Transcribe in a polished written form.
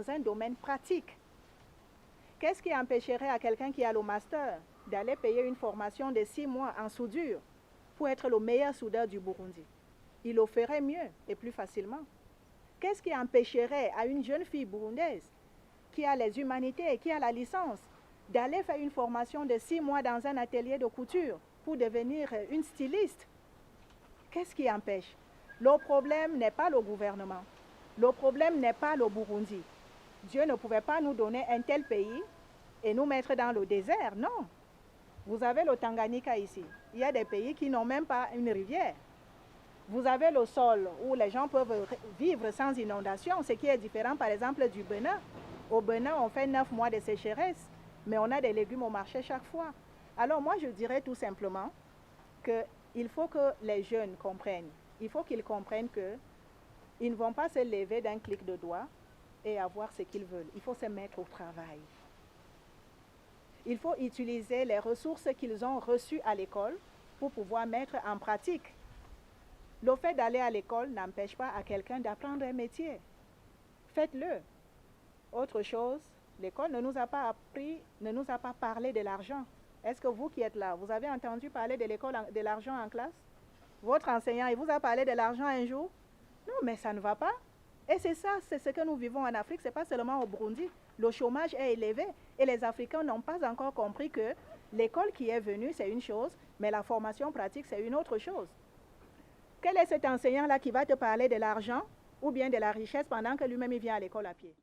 dans un domaine pratique. Qu'est-ce qui empêcherait à quelqu'un qui a le master d'aller payer une formation de 6 mois en soudure pour être le meilleur soudeur du Burundi? Il le ferait mieux et plus facilement. Qu'est-ce qui empêcherait à une jeune fille burundaise qui a les humanités et qui a la licence d'aller faire une formation de 6 mois dans un atelier de couture pour devenir une styliste? Qu'est-ce qui empêche? Le problème n'est pas le gouvernement. Le problème n'est pas le Burundi. Dieu ne pouvait pas nous donner un tel pays et nous mettre dans le désert, non. Vous avez le Tanganyika ici. Il y a des pays qui n'ont même pas une rivière. Vous avez le sol où les gens peuvent vivre sans inondation, ce qui est différent par exemple du Bénin. Au Bénin, on fait 9 mois de sécheresse, mais on a des légumes au marché chaque fois. Alors moi, je dirais tout simplement qu'il faut que les jeunes comprennent. Il faut qu'ils comprennent qu'ils ne vont pas se lever d'un clic de doigt et avoir ce qu'ils veulent. Il faut se mettre au travail. Il faut utiliser les ressources qu'ils ont reçues à l'école pour pouvoir mettre en pratique. Le fait d'aller à l'école n'empêche pas à quelqu'un d'apprendre un métier. Faites-le. Autre chose, l'école ne nous a pas appris, ne nous a pas parlé de l'argent. Est-ce que vous qui êtes là, vous avez entendu parler de l'école, de l'argent en classe? Votre enseignant, il vous a parlé de l'argent un jour? Non, mais ça ne va pas. Et c'est ça, c'est ce que nous vivons en Afrique, ce n'est pas seulement au Burundi. Le chômage est élevé et les Africains n'ont pas encore compris que l'école qui est venue, c'est une chose, mais la formation pratique, c'est une autre chose. Quel est cet enseignant-là qui va te parler de l'argent ou bien de la richesse pendant que lui-même il vient à l'école à pied?